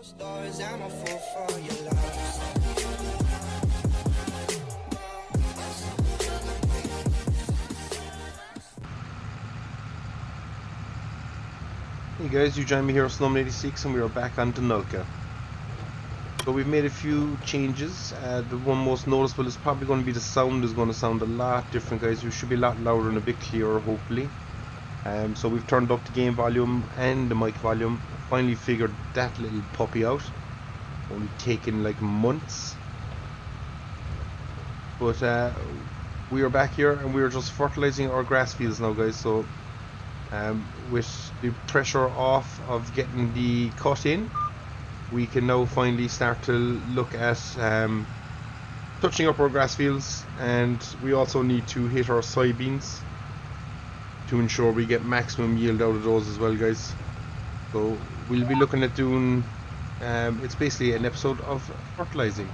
Stories, I'm a fool for your love. Hey guys, you join me here at Snowman86 and we are back on Dunalka. So we've made a few changes. The one most noticeable is probably going to be the sound is going to sound a lot different, guys. We should be a lot louder and a bit clearer, hopefully. So we've turned up the game volume and the mic volume. Finally figured that little puppy out. Only taken like months. But we are back here and we are just fertilizing our grass fields now, guys. So with the pressure off of getting the cut in, we can now finally start to look at touching up our grass fields, and we also need to hit our soybeans to ensure we get maximum yield out of those as well, guys. So we'll be looking at doing it's basically an episode of fertilizing.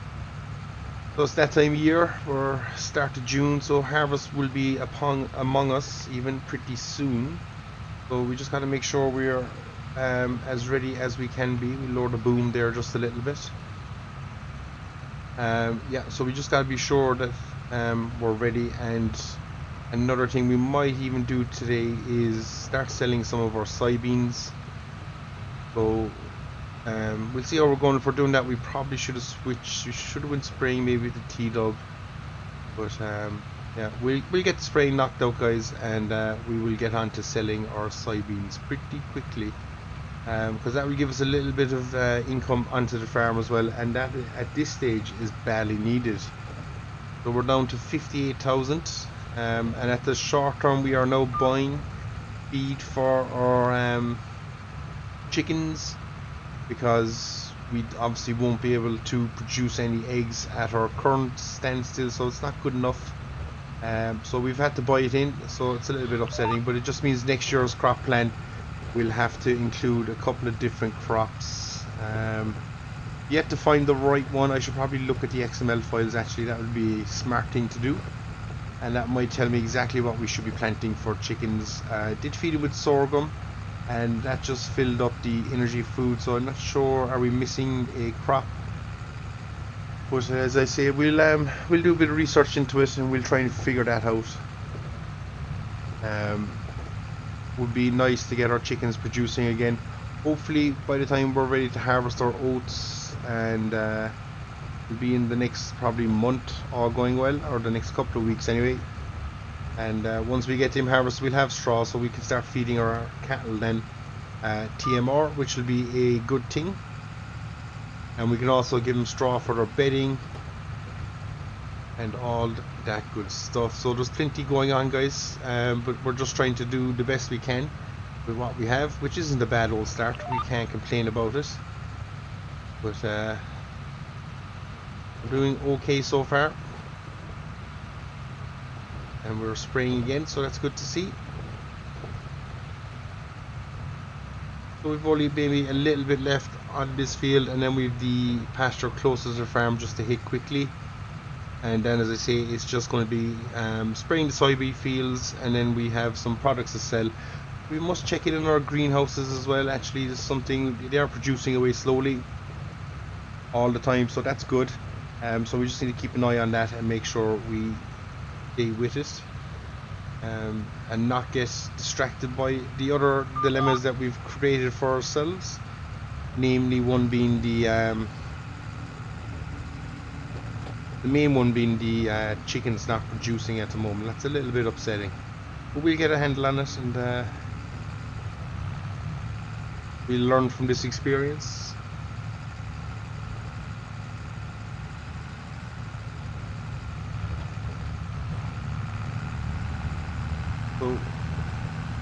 So it's that time of year, we're start of June, so harvest will be among us even pretty soon. So we just got to make sure we're as ready as we can be. We lower the boom there just a little bit. Yeah, so we just got to be sure that we're ready. And another thing we might even do today is start selling some of our soybeans. So we'll see how we're going. For doing that, we probably should have switched. We should have been spraying maybe the T-Dub, but yeah, we'll get the spraying knocked out, guys, and we will get on to selling our soybeans pretty quickly, because that will give us a little bit of income onto the farm as well, and that at this stage is badly needed. So we're down to 58,000, and at the short term we are now buying feed for our chickens, because we obviously won't be able to produce any eggs at our current standstill, so it's not good enough. So we've had to buy it in, so it's a little bit upsetting, but it just means next year's crop plan will have to include a couple of different crops. Yet to find the right one. I should probably look at the XML files, actually. That would be a smart thing to do, and that might tell me exactly what we should be planting for chickens. I did feed it with sorghum, and that just filled up the energy food, so I'm not sure, are we missing a crop? But as I say, we'll do a bit of research into it and we'll try and figure that out. Would be nice to get our chickens producing again. Hopefully by the time we're ready to harvest our oats, and we'll be in the next probably month, all going well, or the next couple of weeks anyway. And once we get them harvested, we'll have straw, so we can start feeding our cattle then TMR, which will be a good thing. And we can also give them straw for their bedding and all that good stuff. So there's plenty going on, guys, but we're just trying to do the best we can with what we have, which isn't a bad old start. We can't complain about it, but we're doing okay so far. And we're spraying again, so that's good to see. So we've only maybe a little bit left on this field, and then we've the pasture closest to the farm just to hit quickly. And then, as I say, it's just going to be spraying the soybean fields, and then we have some products to sell. We must check it in our greenhouses as well. Actually, there's something, they are producing away slowly all the time, so that's good. So we just need to keep an eye on that and make sure we stay with it. And not get distracted by the other dilemmas that we've created for ourselves, namely one being the main one being the chickens not producing at the moment. That's a little bit upsetting, but we'll get a handle on it, and we'll learn from this experience. So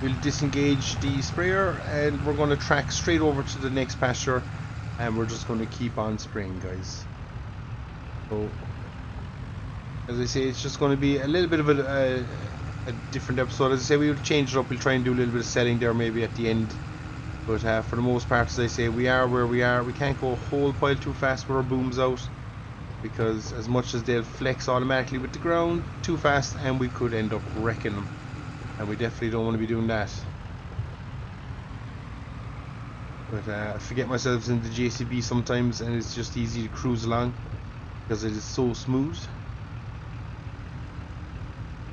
we'll disengage the sprayer and we're going to track straight over to the next pasture, and we're just going to keep on spraying, guys. So as I say, it's just going to be a little bit of a different episode. As I say, we'll change it up. We'll try and do a little bit of selling there maybe at the end, but for the most part, as I say, we are where we are. We can't go a whole pile too fast with our booms out, because as much as they'll flex automatically with the ground too fast, and we could end up wrecking them. And we definitely don't want to be doing that. But I forget myself in the JCB sometimes, and it's just easy to cruise along because it is so smooth.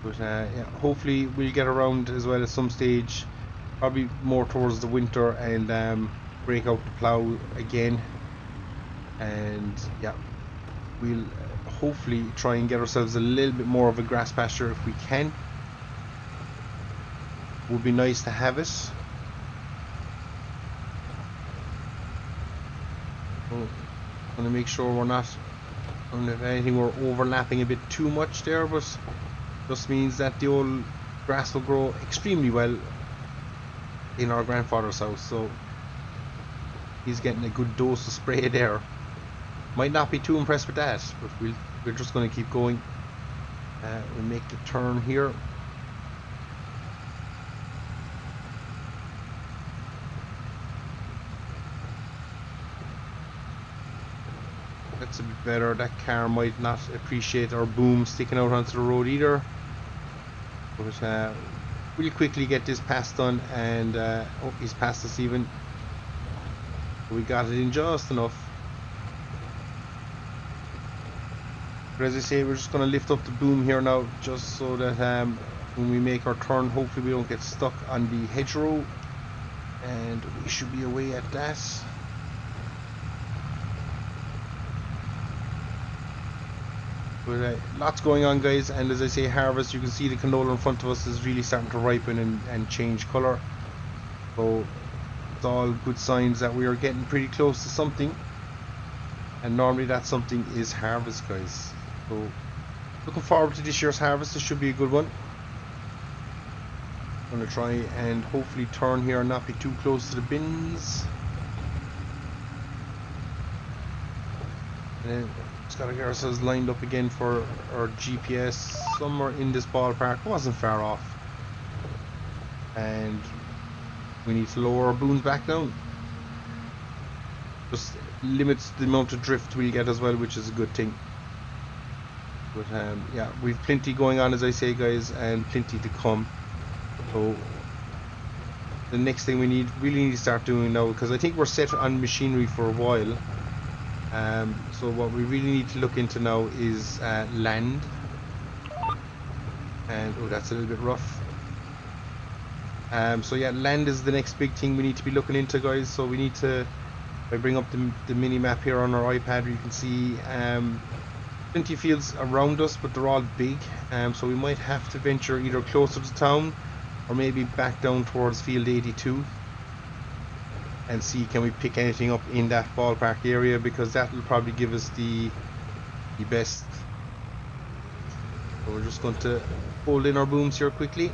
But yeah, hopefully we'll get around as well at some stage, probably more towards the winter, and break out the plough again. And yeah, we'll hopefully try and get ourselves a little bit more of a grass pasture if we can. Would be nice to have it. So, want to make sure we're not, and if anything, we're overlapping a bit too much there, but just means that the old grass will grow extremely well in our grandfather's house. So he's getting a good dose of spray there. Might not be too impressed with that, but we're just going to keep going. We'll make the turn here. That's a bit better. That car might not appreciate our boom sticking out onto the road either. But we'll quickly get this pass done, and oh, he's passed us even. We got it in just enough. But as I say, we're just going to lift up the boom here now, just so that when we make our turn, hopefully we don't get stuck on the hedgerow, and we should be away at that. But lots going on, guys, and as I say, harvest, you can see the canola in front of us is really starting to ripen and change colour. So it's all good signs that we are getting pretty close to something, and normally that something is harvest, guys. So looking forward to this year's harvest. This should be a good one. I'm going to try and hopefully turn here and not be too close to the bins. And then just got to get ourselves lined up again for our GPS somewhere in this ballpark. It wasn't far off. And we need to lower our booms back down. Just limits the amount of drift we'll get as well, which is a good thing. But yeah, we've plenty going on, as I say, guys, and plenty to come. So the next thing we really need to start doing now, because I think we're set on machinery for a while. So what we really need to look into now is land. And oh, that's a little bit rough. So yeah, land is the next big thing we need to be looking into, guys. So we need to, if I bring up the mini map here on our iPad, you can see plenty of fields around us, but they're all big. So we might have to venture either closer to town or maybe back down towards field 82 and see can we pick anything up in that ballpark area, because that will probably give us the best. So we're just going to hold in our booms here quickly,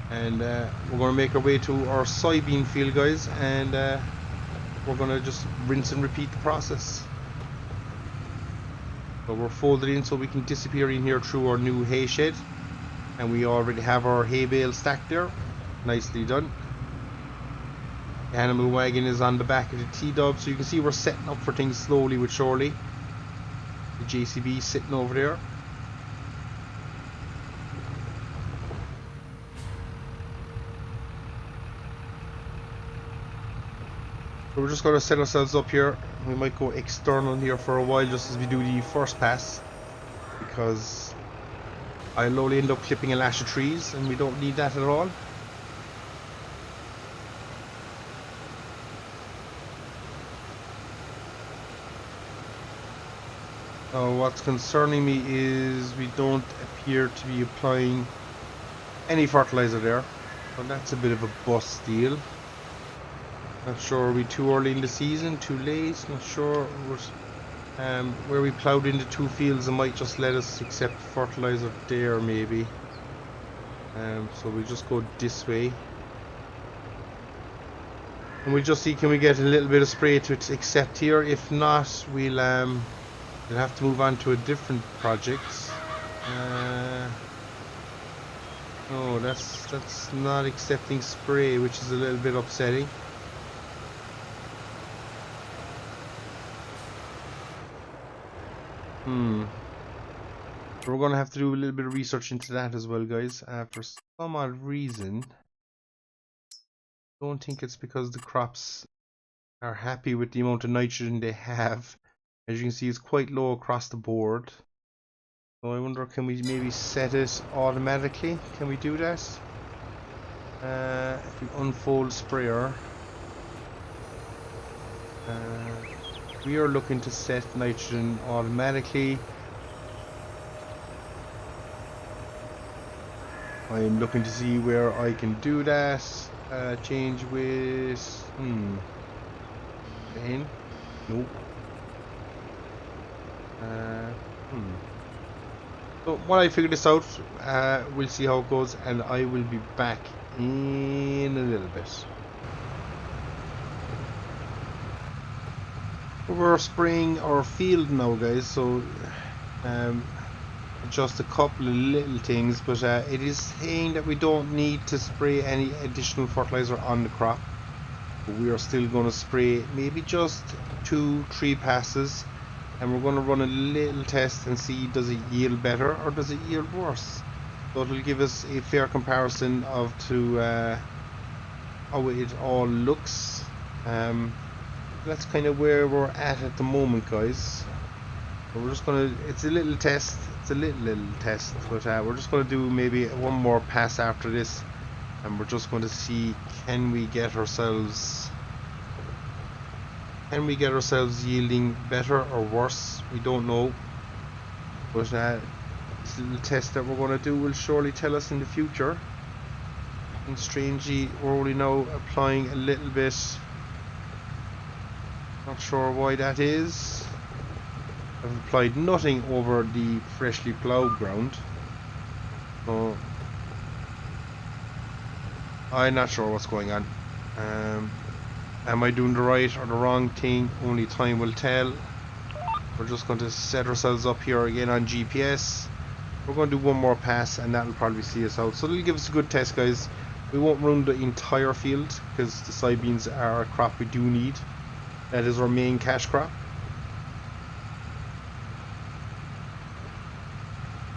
and we're going to make our way to our soybean field, guys, and we're going to just rinse and repeat the process. So we're folded in so we can disappear in here through our new hay shed, and we already have our hay bale stacked there. Nicely done. The animal wagon is on the back of the T-dub, so you can see we're setting up for things slowly but surely. The JCB sitting over there. So we're just going to set ourselves up here. We might go external here for a while just as we do the first pass, because I'll only end up clipping a lash of trees and we don't need that at all. What's concerning me is we don't appear to be applying any fertilizer there, so that's a bit of a bust deal. Not sure, are we too early in the season, too late? Not sure. Where we ploughed into 2 fields, it might just let us accept fertilizer there maybe. So we'll just go this way, and we'll just see can we get a little bit of spray to accept here. If not, we'll have to move on to a different project. Oh, that's not accepting spray, which is a little bit upsetting. We're gonna have to do a little bit of research into that as well, guys. For some odd reason, don't think it's because the crops are happy with the amount of nitrogen they have. As you can see, it's quite low across the board. So I wonder, can we maybe set it automatically? Can we do that? If we unfold sprayer, we are looking to set nitrogen automatically. I am looking to see where I can do that. Change with in. Nope. So while I figure this out, we'll see how it goes, and I will be back in a little bit. We're spraying our field now, guys, so just a couple of little things, but it is saying that we don't need to spray any additional fertilizer on the crop, but we are still going to spray maybe just 2-3 passes, and we're going to run a little test and see, does it yield better or does it yield worse. So it'll give us a fair comparison of how it all looks. That's kind of where we're at the moment, guys. So we're just gonna, it's a little test, it's a little test, but we're just gonna do maybe one more pass after this, and we're just going to see, can we get ourselves yielding better or worse. We don't know, but this little test that we're going to do will surely tell us in the future. And strangely, we're only now applying a little bit. Not sure why that is. I've applied nothing over the freshly ploughed ground, so I'm not sure what's going on. Am I doing the right or the wrong thing? Only time will tell. We're just going to set ourselves up here again on GPS. We're going to do one more pass, and that will probably see us out. So it'll give us a good test, guys. We won't run the entire field because the soybeans are a crop we do need. That is our main cash crop.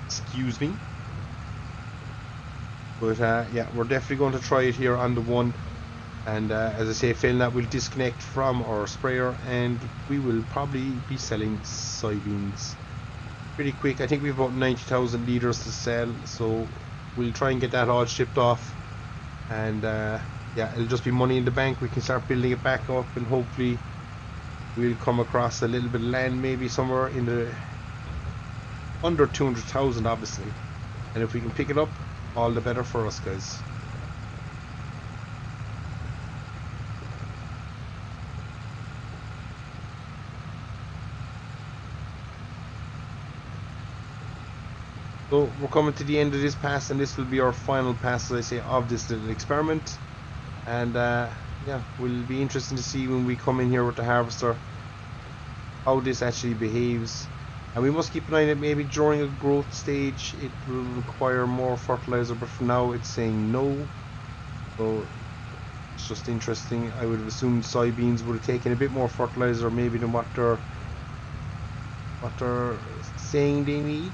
Excuse me. But yeah, we're definitely going to try it here on the one. And as I say, failing that, we'll disconnect from our sprayer and we will probably be selling soybeans pretty quick. I think we have about 90,000 litres to sell, so we'll try and get that all shipped off. And yeah, it'll just be money in the bank. We can start building it back up, and hopefully we'll come across a little bit of land, maybe somewhere in the under 200,000, obviously. And if we can pick it up, all the better for us, guys. So we're coming to the end of this pass, and this will be our final pass, as I say, of this little experiment. And yeah, will be interesting to see when we come in here with the harvester how this actually behaves. And we must keep an eye on it. Maybe during a growth stage it will require more fertilizer, but for now it's saying no. So it's just interesting. I would have assumed soybeans would have taken a bit more fertilizer maybe than what they're saying they need.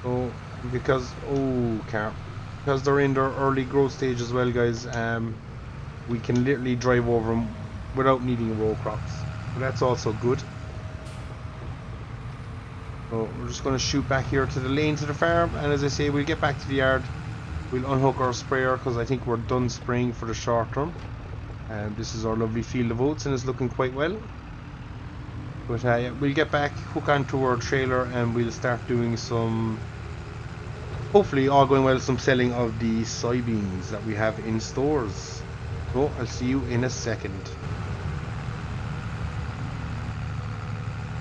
So because they're in their early growth stage as well, guys, we can literally drive over them without needing row crops, so that's also good. So we're just going to shoot back here to the lane to the farm, and as I say, we'll get back to the yard. We'll unhook our sprayer because I think we're done spraying for the short term. This is our lovely field of oats and it's looking quite well. But yeah, we'll get back, hook onto our trailer, and we'll start doing some, hopefully all going well, some selling of the soybeans that we have in stores. So I'll see you in a second.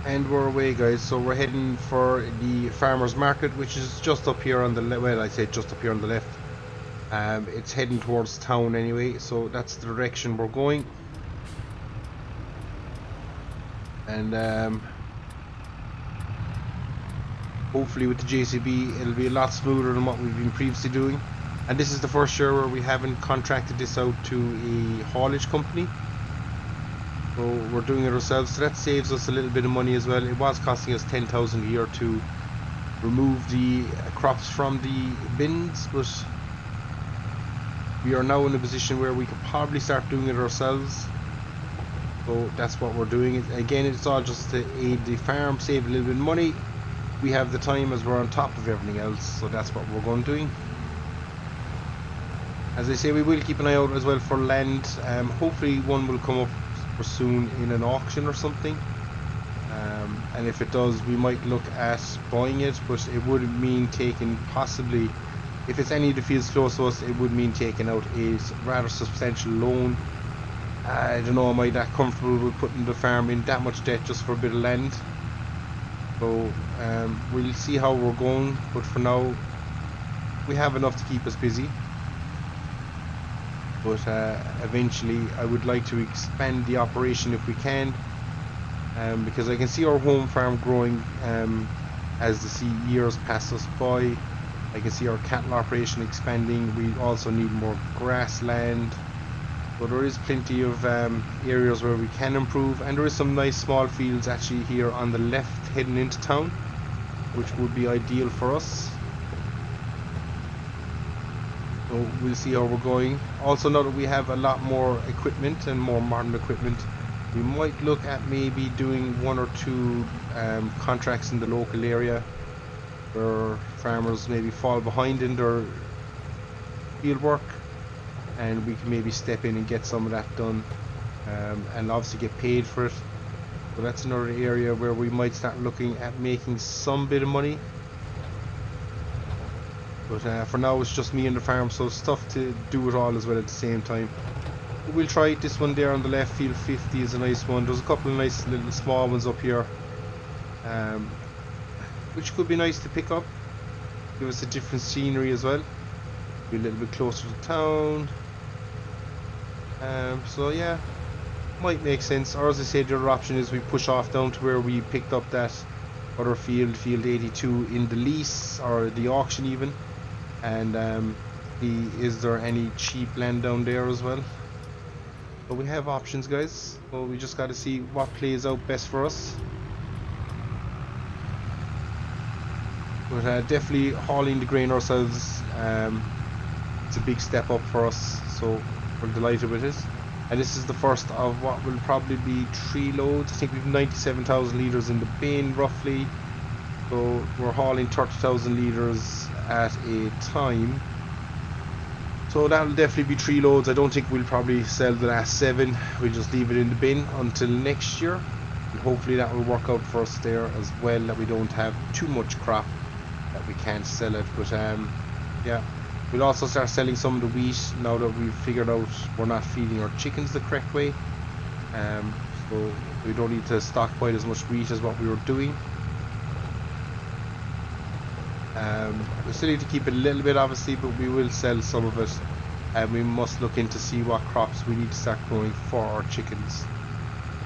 And we're away, guys. So we're heading for the farmers market, which is just up here on the left. Well, I say just up here on the left. It's heading towards town anyway, so that's the direction we're going. And hopefully with the JCB it'll be a lot smoother than what we've been previously doing. And this is the first year where we haven't contracted this out to a haulage company, so we're doing it ourselves, so that saves us a little bit of money as well. It was costing us 10,000 a year to remove the crops from the bins, but we are now in a position where we could probably start doing it ourselves. So that's what we're doing. Again, it's all just to aid the farm, save a little bit of money. We have the time as we're on top of everything else, so that's what we're going doing. As I say, we will keep an eye out as well for land. Hopefully one will come up soon in an auction or something. And if it does, we might look at buying it, but it would mean taking possibly, if it's any of the fields close to us, it would mean taking out a rather substantial loan. I don't know, am I that comfortable with putting the farm in that much debt just for a bit of land? So we'll see how we're going, but for now we have enough to keep us busy. But eventually I would like to expand the operation if we can, because I can see our home farm growing as the years pass us by. I can see our cattle operation expanding. We also need more grassland, but there is plenty of areas where we can improve, and there is some nice small fields actually here on the left heading into town, which would be ideal for us. So we'll see how we're going. Also, now that we have a lot more equipment and more modern equipment, we might look at maybe doing 1 or 2 contracts in the local area where farmers maybe fall behind in their field work, and we can maybe step in and get some of that done, and obviously get paid for it. So that's another area where we might start looking at making some bit of money. But for now it's just me and the farm, so it's tough to do it all as well at the same time. But we'll try it. This one there on the left, field 50, is a nice one. There's a couple of nice little small ones up here, which could be nice to pick up. Give us a different scenery as well. Be a little bit closer to town. So yeah, might make sense. Or as I said, the other option is we push off down to where we picked up that other field, field 82, in the lease or the auction even. And is there any cheap land down there as well? But we have options, guys, so we just got to see what plays out best for us. But definitely hauling the grain ourselves, it's a big step up for us, so we're delighted with it. And this is the first of what will probably be 3 loads. I think we've 97,000 litres in the bin roughly, so we're hauling 30,000 litres at a time. So that'll definitely be 3 loads. I don't think we'll probably sell the last 7. We'll just leave it in the bin until next year, and hopefully that will work out for us there as well, that we don't have too much crop that we can't sell it. But yeah, we'll also start selling some of the wheat now that we've figured out we're not feeding our chickens the correct way. So we don't need to stock quite as much wheat as what we were doing. We still need to keep it a little bit obviously, but we will sell some of it, and we must look into see what crops we need to start growing for our chickens.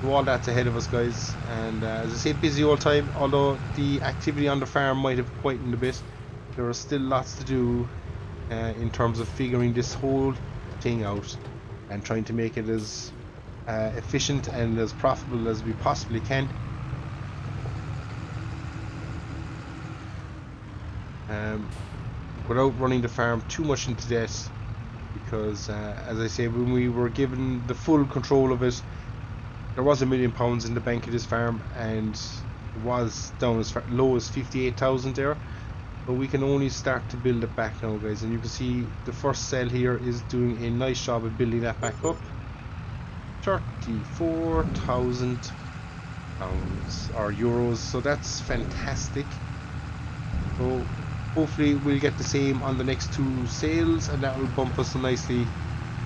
So all that's ahead of us, guys, and as I say, busy all time. Although the activity on the farm might have quietened a bit, there are still lots to do in terms of figuring this whole thing out and trying to make it as efficient and as profitable as we possibly can. Without running the farm too much into debt, because as I say, when we were given the full control of it, there was £1 million in the bank of this farm, and it was down as low as 58,000 there, but we can only start to build it back now, guys. And you can see the first cell here is doing a nice job of building that back up. 34,000 pounds or euros, so that's fantastic. So hopefully we'll get the same on the next 2 sales, and that will bump us nicely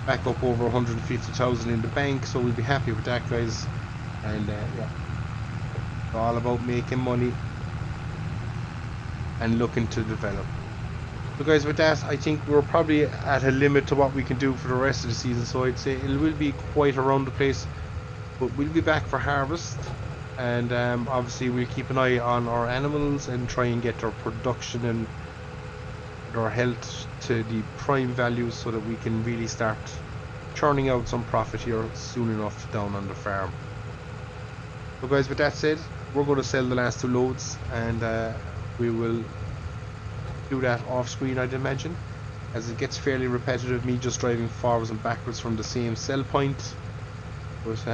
back up over 150,000 in the bank, so we'll be happy with that, guys. And yeah, it's all about making money and looking to develop. So guys, with that, I think we're probably at a limit to what we can do for the rest of the season, so I'd say it will be quite around the place, but we'll be back for harvest. And obviously we'll keep an eye on our animals and try and get their production and their health to the prime values, so that we can really start churning out some profit here soon enough down on the farm. So guys, with that said, we're going to sell the last 2 loads, and we will do that off screen, I'd imagine, as it gets fairly repetitive, me just driving forwards and backwards from the same sell point. But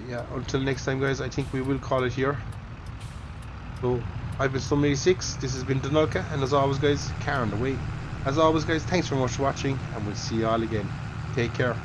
yeah, until next time guys, I think we will call it here. So I've been Sum86, this has been Dunalka, and as always guys, Karen away. As always guys, thanks very much for watching, and we'll see you all again. Take care.